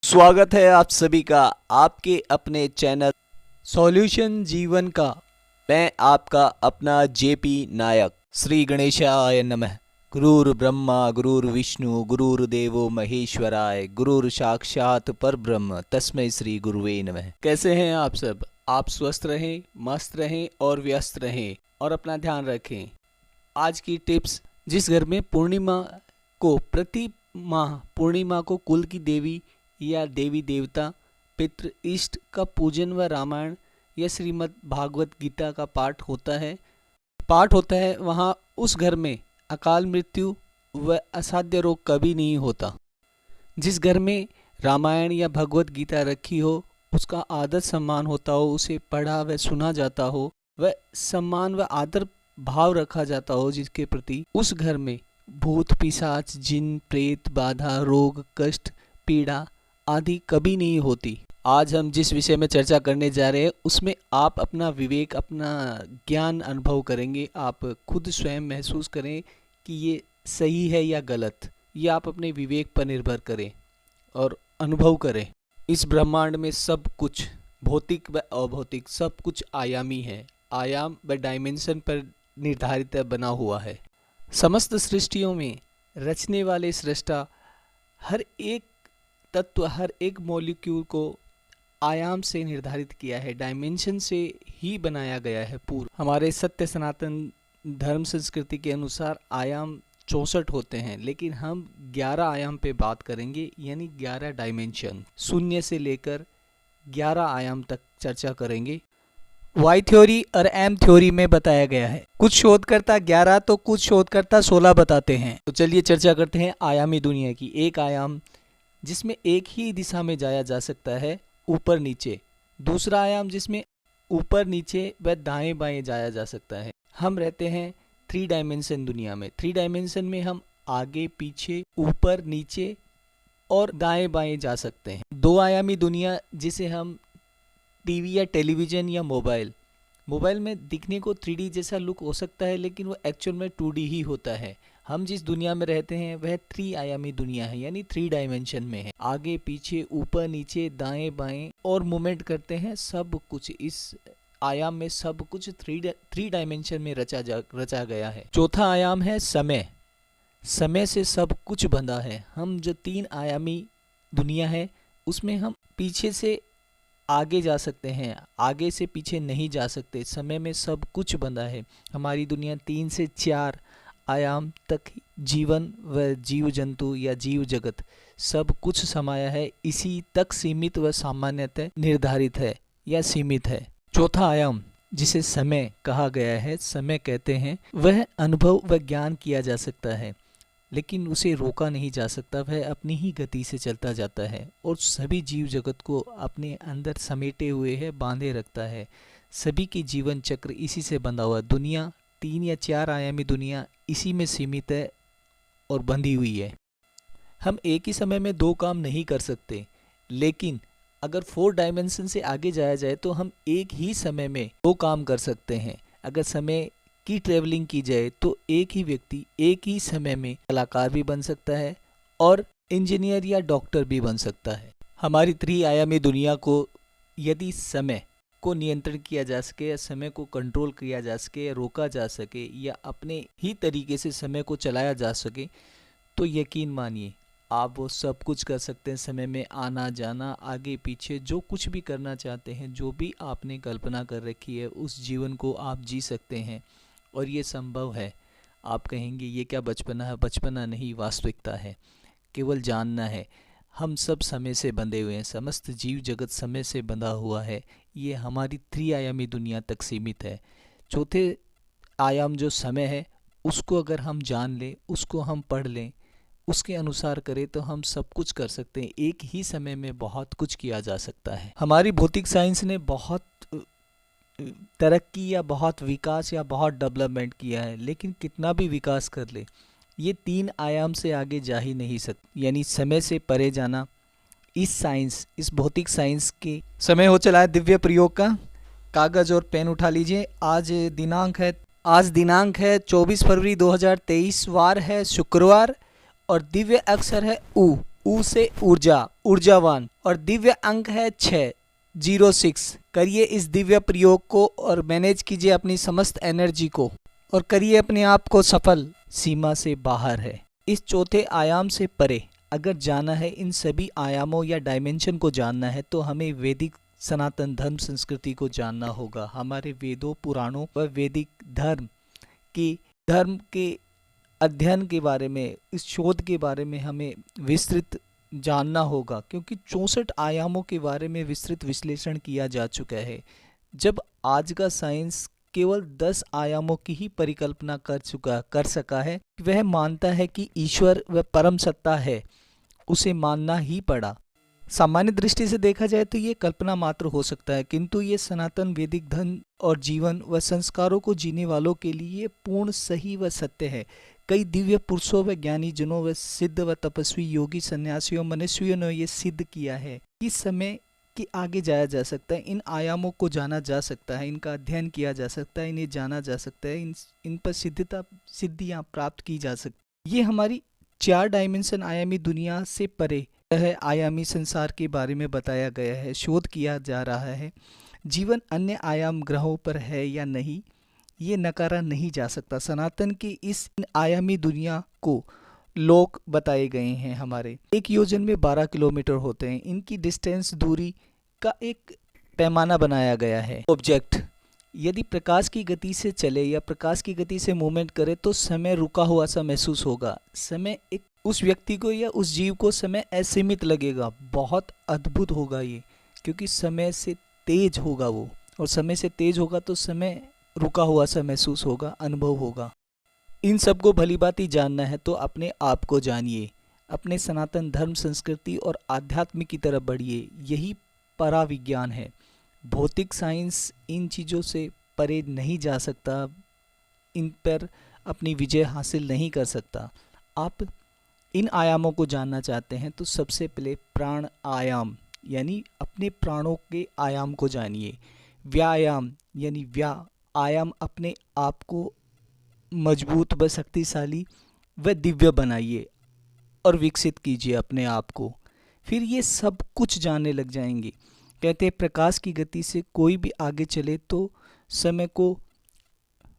स्वागत है आप सभी का आपके अपने चैनल सॉल्यूशन जीवन का। मैं आपका अपना जेपी नायक। श्री गणेशाय नमः। गुरुर् ब्रह्मा गुरुर्विष्णु गुरुर्देवो महेश्वराय गुरुर् साक्षात परब्रह्म तस्मै श्री गुरुवे नमः। कैसे हैं आप सब? आप स्वस्थ रहें, मस्त रहें और व्यस्त रहें और अपना ध्यान रखें। आज की टिप्स, जिस घर में पूर्णिमा को प्रति माह पूर्णिमा को कुल की देवी या देवी देवता, पितृ, इष्ट का पूजन व रामायण या श्रीमद् भागवत गीता का पाठ होता है वहाँ उस घर में अकाल मृत्यु व असाध्य रोग कभी नहीं होता। जिस घर में रामायण या भगवत गीता रखी हो, उसका आदर सम्मान होता हो, उसे पढ़ा व सुना जाता हो, वह सम्मान व आदर भाव रखा जाता हो जिसके प्रति, उस घर में भूत पिशाच, जिन, प्रेत, बाधा, रोग, कष्ट, पीड़ा आदि कभी नहीं होती। आज हम जिस विषय में चर्चा करने जा रहे हैं उसमें आप अपना विवेक, अपना ज्ञान अनुभव करेंगे। आप खुद स्वयं महसूस करें कि ये सही है या गलत। ये आप अपने विवेक पर निर्भर करें और अनुभव करें। इस ब्रह्मांड में सब कुछ भौतिक व अभौतिक सब कुछ आयामी है। आयाम व डायमेंशन पर निर्धारित बना हुआ है। समस्त सृष्टियों में रचने वाले सृष्टा हर एक तत्व, हर एक मॉलिक्यूल को आयाम से निर्धारित किया है, डायमेंशन से ही बनाया गया है। पूर्व हमारे सत्य सनातन धर्म संस्कृति के अनुसार आयाम 64 होते हैं, लेकिन हम 11 आयाम पे बात करेंगे, यानी 11 डायमेंशन, शून्य से लेकर 11 आयाम तक चर्चा करेंगे। वाई थ्योरी और एम थ्योरी में बताया गया है। कुछ शोधकर्ता 11 तो कुछ शोधकर्ता 16 बताते हैं। तो चलिए चर्चा करते हैं आयामी दुनिया की। एक आयाम जिसमें एक ही दिशा में जाया जा सकता है, ऊपर नीचे। दूसरा आयाम जिसमें ऊपर नीचे व दाएं बाएं जाया जा सकता है। हम रहते हैं 3 डायमेंशन दुनिया में। 3 डायमेंशन में हम आगे पीछे, ऊपर नीचे और दाएं बाएं जा सकते हैं। 2 आयामी दुनिया जिसे हम टीवी या टेलीविज़न या मोबाइल में दिखने को 3D जैसा लुक हो सकता है, लेकिन वो एक्चुअल में 2D ही होता है। हम जिस दुनिया में रहते हैं वह 3 आयामी दुनिया है, यानी 3 डायमेंशन में है। आगे पीछे, ऊपर नीचे, दाएं बाएं और मूवमेंट करते हैं। सब कुछ इस आयाम में, सब कुछ 3 डायमेंशन में रचा गया है। चौथा आयाम है समय। समय से सब कुछ बंधा है। हम जो 3 आयामी दुनिया है उसमें हम पीछे से आगे जा सकते हैं, आगे से पीछे नहीं जा सकते। समय में सब कुछ बंधा है। हमारी दुनिया 3 से 4 आयाम तक जीवन व जीव जंतु या जीव जगत सब कुछ समाया है। इसी तक सीमित व सामान्यतः निर्धारित है या सीमित है। चौथा आयाम जिसे समय कहा गया है, समय कहते हैं, वह अनुभव व ज्ञान किया जा सकता है, लेकिन उसे रोका नहीं जा सकता। वह अपनी ही गति से चलता जाता है और सभी जीव जगत को अपने अंदर समेटे हुए है, बांधे रखता है। सभी की जीवन चक्र इसी से बंधा हुआ है। दुनिया 3 या 4 आयामी दुनिया इसी में सीमित है और बंधी हुई है। हम एक ही समय में 2 काम नहीं कर सकते, लेकिन अगर 4 डायमेंशन से आगे जाया जाए तो हम एक ही समय में 2 काम कर सकते हैं। अगर समय की ट्रेवलिंग की जाए तो एक ही व्यक्ति एक ही समय में कलाकार भी बन सकता है और इंजीनियर या डॉक्टर भी बन सकता है। हमारी 3 आयामी दुनिया को यदि समय को नियंत्रण किया जा सके या समय को कंट्रोल किया जा सके या रोका जा सके या अपने ही तरीके से समय को चलाया जा सके, तो यकीन मानिए आप वो सब कुछ कर सकते हैं। समय में आना जाना, आगे पीछे, जो कुछ भी करना चाहते हैं, जो भी आपने कल्पना कर रखी है, उस जीवन को आप जी सकते हैं और ये संभव है। आप कहेंगे ये क्या बचपना है? बचपना नहीं, वास्तविकता है। केवल जानना है। हम सब समय से बंधे हुए हैं। समस्त जीव जगत समय से बंधा हुआ है। ये हमारी 3 आयामी दुनिया तक सीमित है। चौथे आयाम जो समय है, उसको अगर हम जान लें, उसको हम पढ़ लें, उसके अनुसार करें तो हम सब कुछ कर सकते हैं। एक ही समय में बहुत कुछ किया जा सकता है। हमारी भौतिक साइंस ने बहुत तरक्की या बहुत विकास या बहुत डेवलपमेंट किया है, लेकिन कितना भी विकास कर ले, ये 3 आयाम से आगे जा ही नहीं सकते। यानी समय से परे जाना, इस भौतिक साइंस के समय हो चला है दिव्य प्रयोग का। कागज और पेन उठा लीजिए। आज दिनांक है 24 फरवरी 2023, वार है शुक्रवार और दिव्य अक्षर है उ। ऊ से ऊर्जा, ऊर्जावान, और दिव्य अंक है 606। करिए इस दिव्य प्रयोग को और मैनेज कीजिए अपनी समस्त एनर्जी को और करिए अपने आप को सफल। सीमा से बाहर है, इस चौथे आयाम से परे अगर जाना है, इन सभी आयामों या डायमेंशन को जानना है तो हमें वैदिक सनातन धर्म संस्कृति को जानना होगा। हमारे वेदों, पुराणों व वैदिक धर्म के अध्ययन के बारे में, इस शोध के बारे में हमें विस्तृत जानना होगा, क्योंकि 64 आयामों के बारे में विस्तृत विश्लेषण किया जा चुका है। जब आज का साइंस केवल 10 आयामों की ही परिकल्पना कर सका है, वह मानता है कि ईश्वर व परम सत्ता है, उसे मानना ही पड़ा। सामान्य दृष्टि से देखा जाए तो ये कल्पना मात्र हो सकता है, किंतु ये सनातन वैदिक धर्म और जीवन व संस्कारों को जीने वालों के लिए पूर्ण सही व सत्य है। कई दिव्य पुरुषों व ज्ञानी जनों व सिद्ध व तपस्वी योगी सन्यासियों मनुष्यों ने ये सिद्ध किया है कि समय के आगे जाया जा सकता है, इन आयामों को जाना जा सकता है, इनका अध्ययन किया जा सकता है, इन्हें जाना जा सकता है, इन पर सिद्धियाँ प्राप्त की जा सकती। ये हमारी 4 डायमेंशन आयामी दुनिया से परे है, आयामी संसार के बारे में बताया गया है, शोध किया जा रहा है। जीवन अन्य आयाम ग्रहों पर है या नहीं, ये नकारा नहीं जा सकता। सनातन की इस आयामी दुनिया को लोक बताए गए हैं हमारे। एक योजन में 12 किलोमीटर होते हैं। इनकी डिस्टेंस, दूरी का एक पैमाना बनाया गया है। ऑब्जेक्ट यदि प्रकाश की गति से चले या प्रकाश की गति से मूवमेंट करे तो समय रुका हुआ सा महसूस होगा। समय एक उस व्यक्ति को या उस जीव को समय असीमित लगेगा। बहुत अद्भुत होगा ये, क्योंकि समय से तेज होगा वो, और समय से तेज होगा तो समय रुका हुआ सा महसूस होगा, अनुभव होगा। इन सब को भली भांति जानना है तो अपने आप को जानिए, अपने सनातन धर्म, संस्कृति और आध्यात्म की तरफ बढ़िए। यही पराविज्ञान है। भौतिक साइंस इन चीज़ों से परे नहीं जा सकता, इन पर अपनी विजय हासिल नहीं कर सकता। आप इन आयामों को जानना चाहते हैं तो सबसे पहले प्राण आयाम यानी अपने प्राणों के आयाम को जानिए। व्यायाम यानी आयाम अपने आप को मजबूत व शक्तिशाली व दिव्य बनाइए और विकसित कीजिए अपने आप को। फिर ये सब कुछ जानने लग जाएंगे। कहते हैं प्रकाश की गति से कोई भी आगे चले तो समय को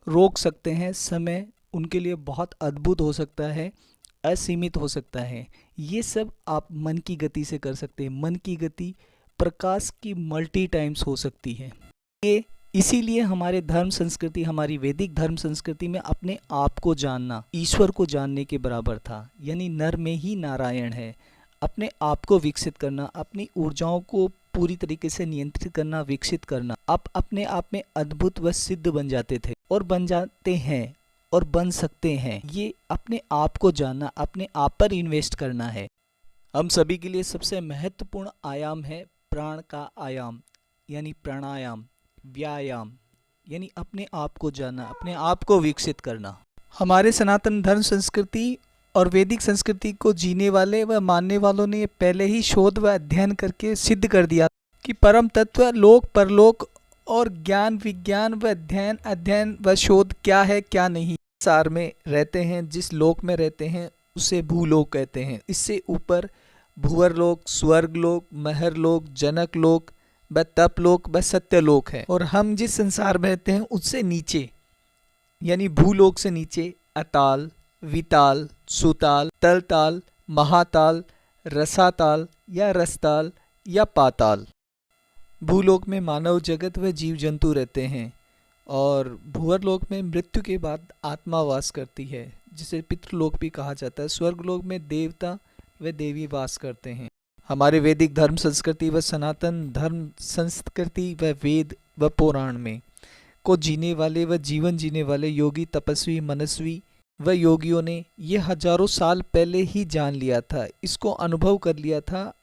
रोक सकते हैं। समय उनके लिए बहुत अद्भुत हो सकता है, असीमित हो सकता है। ये सब आप मन की गति से कर सकते हैं। मन की गति प्रकाश की मल्टी टाइम्स हो सकती है। ये इसीलिए हमारे धर्म संस्कृति, हमारी वैदिक धर्म संस्कृति में अपने आप को जानना ईश्वर को जानने के बराबर था। यानी नर में ही नारायण है। अपने आप को विकसित करना, अपनी ऊर्जाओं को पूरी तरीके से नियंत्रित करना, विकसित करना, आप अपने आप में अद्भुत व सिद्ध बन जाते थे और बन जाते हैं और बन सकते हैं। ये अपने आप को जानना, अपने आप पर इन्वेस्ट करना है। हम सभी के लिए सबसे महत्वपूर्ण आयाम है प्राण का आयाम यानी प्राणायाम। व्यायाम यानी अपने आप को जानना, अपने आप को विकसित करना। हमारे सनातन धर्म संस्कृति और वैदिक संस्कृति को जीने वाले व मानने वालों ने पहले ही शोध व अध्ययन करके सिद्ध कर दिया कि परम तत्व, लोक, परलोक और ज्ञान, विज्ञान व अध्ययन व शोध क्या है क्या नहीं। संसार में रहते हैं, जिस लोक में रहते हैं उसे भूलोक कहते हैं। इससे ऊपर भूवरलोक, स्वर्गलोक, महरलोक, जनकलोक व तपलोक व सत्यलोक है। और हम जिस संसार में रहते हैं उससे नीचे यानी भूलोक से नीचे अताल, विताल, सुताल, तलताल, महाताल, रसाताल या रसताल या पाताल। भूलोक में मानव जगत व जीव जंतु रहते हैं और भूवरलोक में मृत्यु के बाद आत्मा वास करती है, जिसे पितृलोक भी कहा जाता है। स्वर्गलोक में देवता व देवी वास करते हैं। हमारे वैदिक धर्म संस्कृति व सनातन धर्म संस्कृति व वेद व पुराण में को जीने वाले व जीवन जीने वाले योगी, तपस्वी, मनस्वी व योगियों ने ये हजारों साल पहले ही जान लिया था, इसको अनुभव कर लिया था,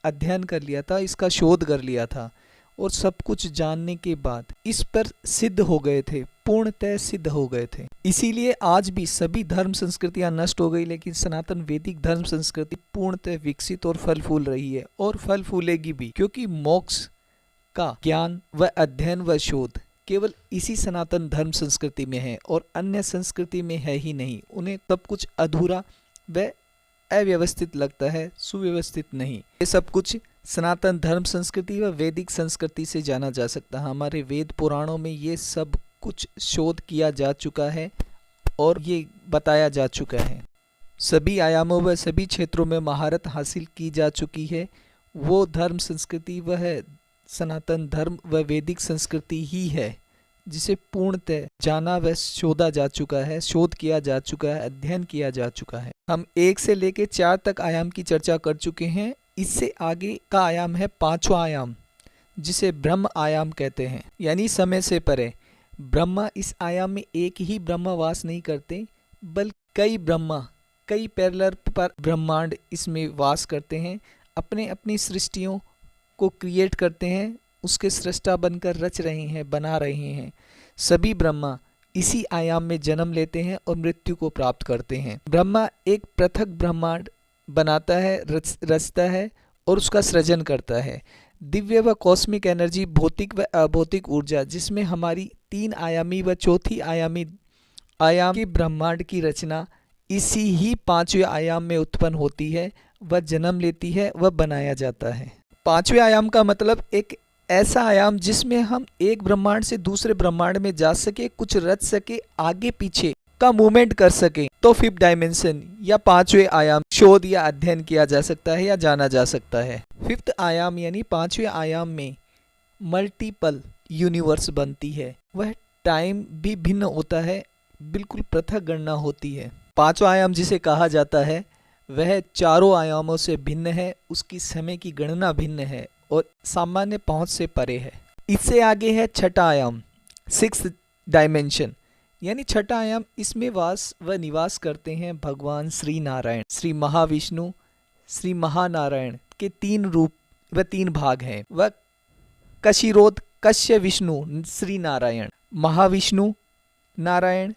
अध्ययन कर लिया था, इसका शोध कर लिया था और सब कुछ जानने के बाद इस पर सिद्ध हो गए थे, पूर्णतः सिद्ध हो गए थे। इसीलिए आज भी सभी धर्म संस्कृतियां नष्ट हो गई, लेकिन सनातन वैदिक धर्म संस्कृति पूर्णतः विकसित और फल फूल रही है और फल फूलेगी भी, क्योंकि मोक्ष का ज्ञान व अध्ययन व शोध केवल इसी सनातन धर्म संस्कृति में है और अन्य संस्कृति में है ही नहीं। उन्हें सब कुछ अधूरा व अव्यवस्थित लगता है, सुव्यवस्थित नहीं। ये सब कुछ सनातन धर्म संस्कृति व वैदिक संस्कृति से जाना जा सकता है। हमारे वेद पुराणों में ये सब कुछ शोध किया जा चुका है और ये बताया जा चुका है। सभी आयामों व सभी क्षेत्रों में महारत हासिल की जा चुकी है। वो धर्म संस्कृति वह सनातन धर्म व वैदिक संस्कृति ही है जिसे पूर्णतः जाना व शोधा जा चुका है, शोध किया जा चुका है, अध्ययन किया जा चुका है। हम 1 से लेकर 4 तक आयाम की चर्चा कर चुके हैं। इससे आगे का आयाम है 5वां आयाम, जिसे ब्रह्म आयाम कहते हैं, यानी समय से परे। ब्रह्मा इस आयाम में एक ही ब्रह्मा वास नहीं करते, बल्कि कई ब्रह्मा, कई पैरेलल पर ब्रह्मांड इसमें वास करते हैं, अपने अपनी सृष्टियों को क्रिएट करते हैं, उसके सृष्टा बनकर रच रहे हैं, बना रहे हैं। सभी ब्रह्मा इसी आयाम में जन्म लेते हैं और मृत्यु को प्राप्त करते हैं। ब्रह्मा एक पृथक ब्रह्मांड बनाता है, रचता है और उसका सृजन करता है। दिव्य व कॉस्मिक एनर्जी, भौतिक व अभौतिक ऊर्जा, जिसमें हमारी 3 आयामी व 4थी आयामी आयाम की ब्रह्मांड की रचना इसी ही 5वें आयाम में उत्पन्न होती है, वह जन्म लेती है, वह बनाया जाता है। 5वें आयाम का मतलब एक ऐसा आयाम जिसमें हम एक ब्रह्मांड से दूसरे ब्रह्मांड में जा सके, कुछ रच सके, आगे पीछे का मूवमेंट कर सके, तो 5th डायमेंशन या 5वें आयाम शोध या अध्ययन किया जा सकता है या जाना जा सकता है। 5th आयाम यानी 5वें आयाम में मल्टीपल यूनिवर्स बनती है। वह टाइम भी भिन्न होता है, बिल्कुल पृथक गणना होती है। 5वां आयाम जिसे कहा जाता है वह चारों आयामों से भिन्न है, उसकी समय की गणना भिन्न है और सामान्य पहुंच से परे है। इससे आगे है 6ठा आयाम, 6th डायमेंशन, यानी 6ठा आयाम। इसमें वास व निवास करते हैं भगवान श्री नारायण, श्री महाविष्णु, श्री महानारायण के 3 रूप व 3 भाग हैं। वह कशिरोध कश्य विष्णु श्री नारायण, महाविष्णु नारायण,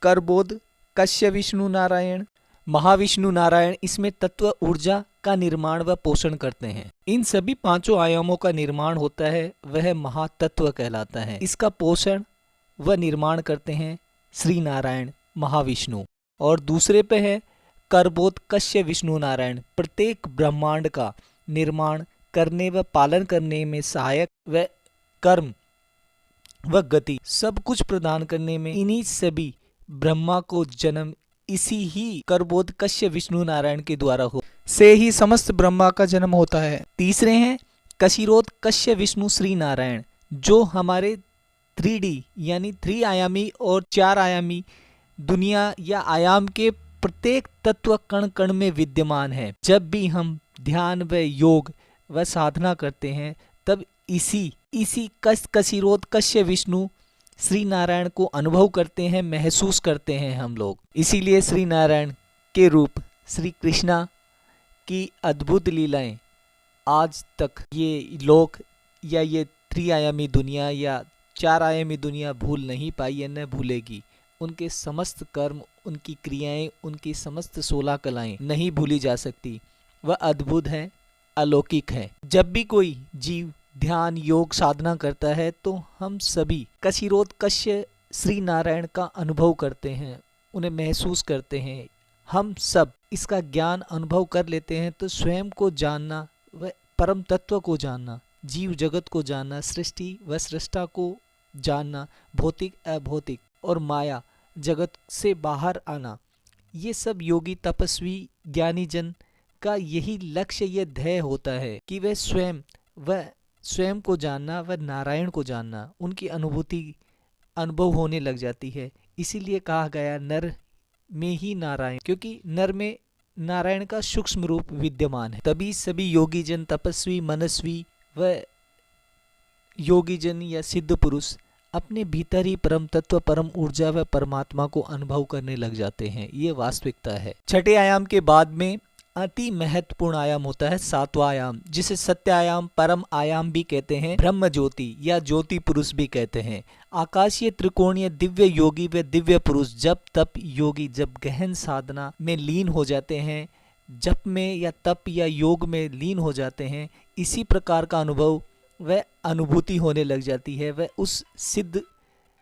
करबोध कश्य विष्णु नारायण, महाविष्णु नारायण। इसमें तत्व ऊर्जा का निर्माण व पोषण करते हैं। इन सभी 5 आयामों का निर्माण होता है, वह महातत्व कहलाता है। इसका पोषण व निर्माण करते हैं श्री नारायण महाविष्णु। और दूसरे पे है करबोध कश्य विष्णु नारायण, प्रत्येक ब्रह्मांड का निर्माण करने व पालन करने में सहायक व कर्म व गति सब कुछ प्रदान करने में इन्हीं सभी ब्रह्मा को जन्म इसी ही करबोध कश्य विष्णु नारायण के द्वारा हो से ही समस्त ब्रह्मा का जन्म होता है। तीसरे हैं कशिरोध कश्य विष्णु श्री नारायण, जो हमारे 3D यानी 3 आयामी और 4 आयामी दुनिया या आयाम के प्रत्येक तत्व कण कण में विद्यमान है। जब भी हम ध्यान व योग व साधना करते हैं तब इसी कशिरोध कश्य विष्णु श्री नारायण को अनुभव करते हैं, महसूस करते हैं हम लोग। इसीलिए श्री नारायण के रूप श्री कृष्णा की अद्भुत लीलाएं आज तक ये लोग या ये 3 आयामी दुनिया या 4 आयामी दुनिया भूल नहीं पाई है, न भूलेगी। उनके समस्त कर्म, उनकी क्रियाएं, उनकी समस्त 16 कलाएं नहीं भूली जा सकती। वह अद्भुत है, अलौकिक है। जब भी कोई जीव ध्यान योग साधना करता है तो हम सभी कशिरोध कश्य श्री नारायण का अनुभव करते हैं, उन्हें महसूस करते हैं। हम सब इसका ज्ञान अनुभव कर लेते हैं तो स्वयं को जानना व परम तत्व को जानना, जीव जगत को जानना, सृष्टि व सृष्टा को जानना, भौतिक अभौतिक और माया जगत से बाहर आना, ये सब योगी तपस्वी ज्ञानी जन का यही लक्ष्य, ये ध्येय होता है कि वे स्वयं को जानना व नारायण को जानना, उनकी अनुभव होने लग जाती है। इसीलिए कहा गया नर में ही नारायण, क्योंकि नर में नारायण का सूक्ष्म रूप विद्यमान है। तभी सभी योगी जन, तपस्वी, मनस्वी व योगी जन या सिद्ध पुरुष अपने भीतर ही परम तत्व, परम ऊर्जा व परमात्मा को अनुभव करने लग जाते हैं। ये वास्तविकता है। 6ठे आयाम के बाद में अति महत्वपूर्ण आयाम होता है 7वां आयाम, जिसे सत्य आयाम, परम आयाम भी कहते हैं, ब्रह्म ज्योति या ज्योति पुरुष भी कहते हैं। आकाशीय त्रिकोणीय दिव्य योगी व दिव्य पुरुष जब तप योगी जब गहन साधना में लीन हो जाते हैं, जप में या तप या योग में लीन हो जाते हैं, इसी प्रकार का अनुभव व अनुभूति होने लग जाती है। वह उस सिद्ध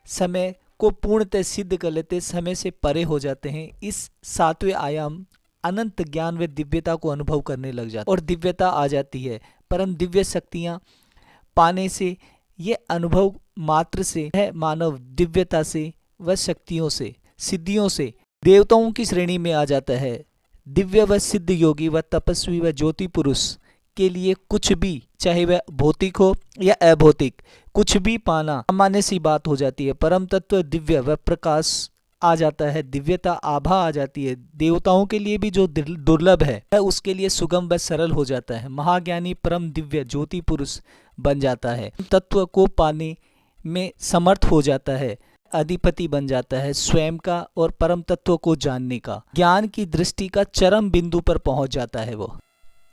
समय को पूर्णतः सिद्ध कर लेते, समय से परे हो जाते हैं। इस 7वें आयाम अनंत ज्ञान व दिव्यता को अनुभव करने लग जाता है और दिव्यता आ जाती है। परम दिव्य शक्तियाँ पाने से, ये अनुभव मात्र से है मानव दिव्यता से व शक्तियों से, सिद्धियों से देवताओं की श्रेणी में आ जाता है। दिव्य व सिद्ध योगी व तपस्वी व ज्योति पुरुष के लिए कुछ भी, चाहे वह भौतिक हो या अभौतिक, कुछ भी पाना सामान्य सी बात हो जाती है। परम तत्व दिव्य व प्रकाश आ जाता है, दिव्यता आभा आ जाती है। देवताओं के लिए भी जो दुर्लभ है उसके लिए सुगम व सरल हो जाता है। महाज्ञानी परम दिव्य ज्योति पुरुष बन जाता है, तत्व को पाने में समर्थ हो जाता है, अधिपति बन जाता है स्वयं का और परम तत्व को जानने का, ज्ञान की दृष्टि का चरम बिंदु पर पहुंच जाता है वो।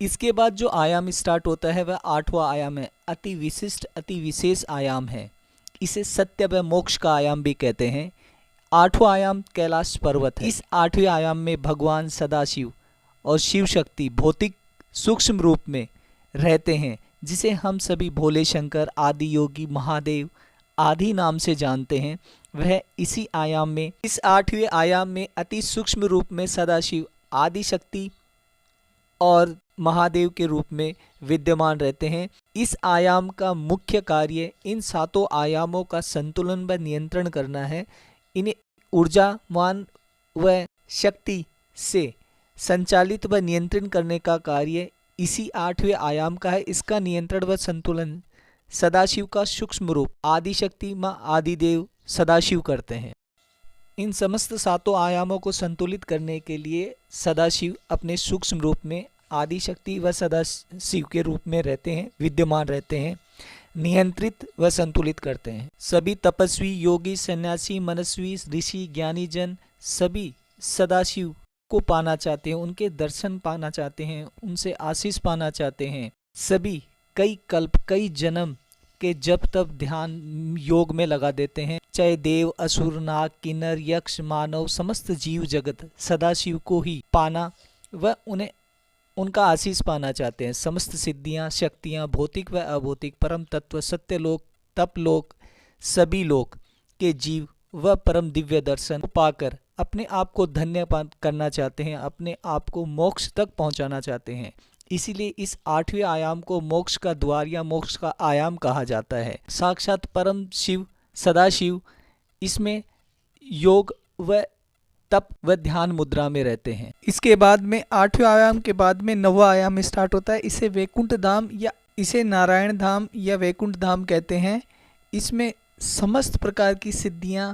इसके बाद जो आयाम स्टार्ट होता है वह 8वां आयाम है, अति विशिष्ट अति विशेष आयाम है। इसे सत्य व मोक्ष का आयाम भी कहते हैं। 8वां आयाम कैलाश पर्वत है। इस 8वें आयाम में भगवान सदाशिव और शिव शक्ति भौतिक सूक्ष्म रूप में रहते हैं, जिसे हम सभी भोले शंकर, आदि योगी, महादेव आदि नाम से जानते हैं। वह इसी आयाम में, इस 8वें आयाम में अति सूक्ष्म रूप में सदाशिव, आदि शक्ति और महादेव के रूप में विद्यमान रहते हैं। इस आयाम का मुख्य कार्य इन 7 आयामों का संतुलन व नियंत्रण करना है। इन्हें ऊर्जावान व शक्ति से संचालित व नियंत्रण करने का कार्य इसी 8वें आयाम का है। इसका नियंत्रण व संतुलन सदाशिव का सूक्ष्म रूप आदिशक्ति माँ आदिदेव सदाशिव करते हैं। इन समस्त 7 आयामों को संतुलित करने के लिए सदाशिव अपने सूक्ष्म रूप में आदिशक्ति व सदाशिव के रूप में रहते हैं, विद्यमान रहते हैं, नियंत्रित व संतुलित करते हैं। सभी तपस्वी, योगी, सन्यासी, मनस्वी, ऋषि, ज्ञानी जन सभी सदाशिव को पाना चाहते हैं, उनके दर्शन पाना चाहते हैं, उनसे आशीष पाना चाहते हैं। सभी कई कल्प, कई जन्म के जब तब ध्यान योग में लगा देते हैं। चाहे देव, असुर, नाग, किन्नर, यक्ष, मानव, समस्त जीव जगत सदाशिव को ही पाना व उन्हें उनका आशीष पाना चाहते हैं। समस्त सिद्धियां, शक्तियां, भौतिक व अभौतिक, परम तत्व, सत्यलोक, तपलोक, सभी लोक के जीव व परम दिव्य दर्शन पाकर अपने आप को धन्य करना चाहते हैं, अपने आप को मोक्ष तक पहुंचाना चाहते हैं। इसीलिए इस 8वें आयाम को मोक्ष का द्वार या मोक्ष का आयाम कहा जाता है। साक्षात परम शिव सदाशिव इसमें योग व तप व ध्यान मुद्रा में रहते हैं। इसके बाद में 8वें आयाम के बाद में 9वां आयाम स्टार्ट होता है। इसे वैकुंठ धाम या इसे नारायण धाम या वैकुंठ धाम कहते हैं। इसमें समस्त प्रकार की सिद्धियां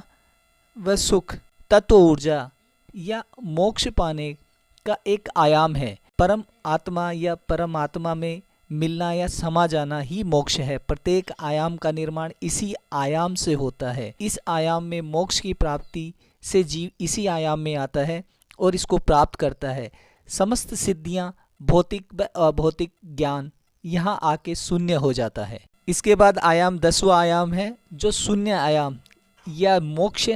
व सुख, तत्व ऊर्जा या मोक्ष पाने का एक आयाम है। परम आत्मा या परमात्मा में मिलना या समा जाना ही मोक्ष है। प्रत्येक आयाम का निर्माण इसी आयाम से होता है। इस आयाम में मोक्ष की प्राप्ति से जीव इसी आयाम में आता है और इसको प्राप्त करता है। समस्त सिद्धियां, भौतिक व अभौतिक ज्ञान यहाँ आके शून्य हो जाता है। इसके बाद आयाम 10वां आयाम है, जो शून्य आयाम या मोक्ष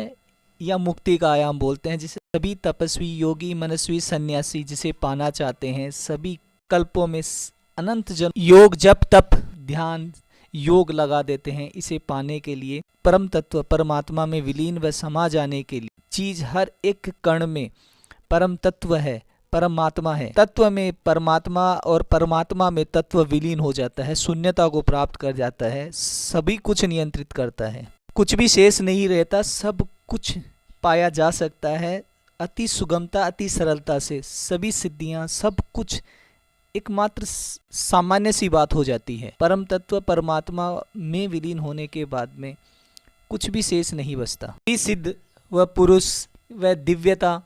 या मुक्ति का आयाम बोलते हैं, जिसे सभी तपस्वी, योगी, मनस्वी, सन्यासी जिसे पाना चाहते हैं, सभी कल्पों में अनंत जन योग, जप, तप, ध्यान, योग लगा देते हैं इसे पाने के लिए। परम तत्व परमात्मा में विलीन व समा जाने के लिए चीज हर एक कण में परम तत्व है, परमात्मा है। तत्व में परमात्मा और परमात्मा में तत्व विलीन हो जाता है, शून्यता को प्राप्त कर जाता है, सभी कुछ नियंत्रित करता है, कुछ भी शेष नहीं रहता, सब कुछ पाया जा सकता है अति सुगमता, अति सरलता से। सभी सिद्धियां, सब कुछ एकमात्र सामान्य सी बात हो जाती है। परम तत्व परमात्मा में विलीन होने के बाद में कुछ भी शेष नहीं बचता। सिद्ध व पुरुष व दिव्यता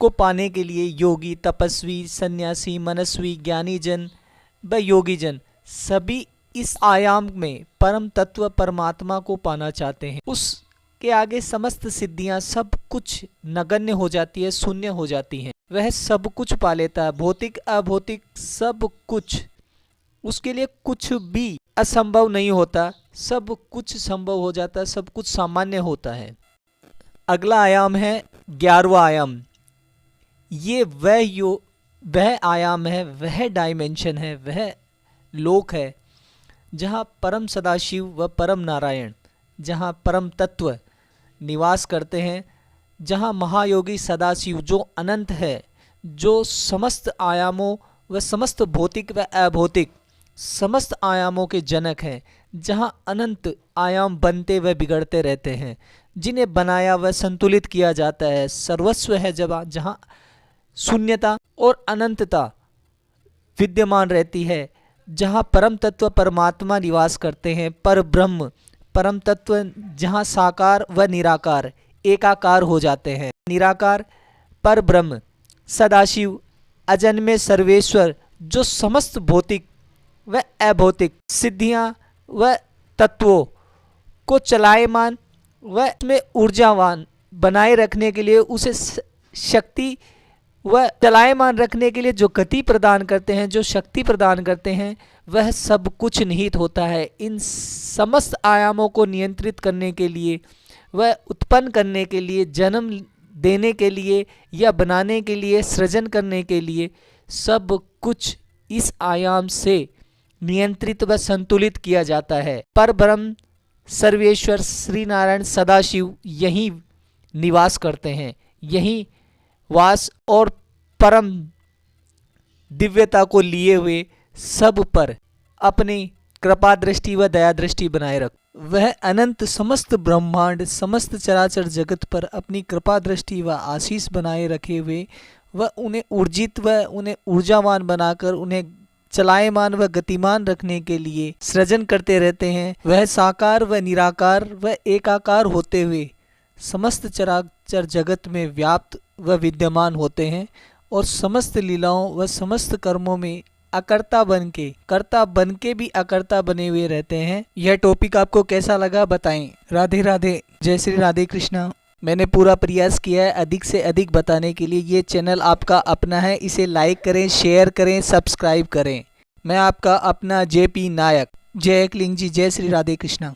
को पाने के लिए योगी, तपस्वी, सन्यासी, मनस्वी, ज्ञानी जन व योगी जन सभी इस आयाम में परम तत्व परमात्मा को पाना चाहते हैं। उसके आगे समस्त सिद्धियां, सब कुछ नगण्य हो जाती है, शून्य हो जाती हैं। वह सब कुछ पा लेता है, भौतिक अभौतिक सब कुछ। उसके लिए कुछ भी असंभव नहीं होता, सब कुछ संभव हो जाता है, सब कुछ सामान्य होता है। अगला आयाम है 11वां आयाम। ये वह आयाम है, वह डायमेंशन है, वह लोक है जहाँ परम सदाशिव व परम नारायण, जहाँ परम तत्व निवास करते हैं, जहाँ महायोगी सदाशिव जो अनंत है, जो समस्त आयामों व समस्त भौतिक व अभौतिक समस्त आयामों के जनक हैं, जहाँ अनंत आयाम बनते व बिगड़ते रहते हैं, जिन्हें बनाया व संतुलित किया जाता है। सर्वस्व है जहाँ शून्यता और अनंतता विद्यमान रहती है, जहाँ परम तत्व परमात्मा निवास करते हैं। पर ब्रह्म परम तत्व जहाँ साकार व निराकार एकाकार हो जाते हैं। निराकार पर ब्रह्म सदाशिव अजन्मे सर्वेश्वर, जो समस्त भौतिक व अभौतिक सिद्धियां व तत्वों को चलायमान व उसमें ऊर्जावान बनाए रखने के लिए, उसे शक्ति व चलायमान रखने के लिए जो गति प्रदान करते हैं, जो शक्ति प्रदान करते हैं, वह सब कुछ निहित होता है। इन समस्त आयामों को नियंत्रित करने के लिए, वह उत्पन्न करने के लिए, जन्म देने के लिए या बनाने के लिए, सृजन करने के लिए, सब कुछ इस आयाम से नियंत्रित व संतुलित किया जाता है। पर ब्रह्म सर्वेश्वर श्री नारायण सदाशिव यहीं निवास करते हैं, यहीं वास और परम दिव्यता को लिए हुए सब पर अपनी कृपा दृष्टि व दया दृष्टि बनाए रख। वह अनंत समस्त ब्रह्मांड समस्त चराचर जगत पर अपनी कृपा दृष्टि व आशीष बनाए रखे हुए, वह उन्हें ऊर्जित व उन्हें ऊर्जावान बनाकर उन्हें चलायमान व गतिमान रखने के लिए सृजन करते रहते हैं। वह साकार व निराकार व एकाकार होते हुए समस्त चराचर जगत में व्याप्त व विद्यमान होते हैं और समस्त लीलाओं व समस्त कर्मों में अकर्ता बन के, कर्ता बन के भी अकर्ता बने हुए रहते हैं। यह टॉपिक आपको कैसा लगा बताएं। राधे राधे, जय श्री राधे कृष्णा। मैंने पूरा प्रयास किया है अधिक से अधिक बताने के लिए। ये चैनल आपका अपना है, इसे लाइक करें, शेयर करें, सब्सक्राइब करें। मैं आपका अपना JP नायक। जय क्लिंग जी, जय श्री राधे कृष्णा।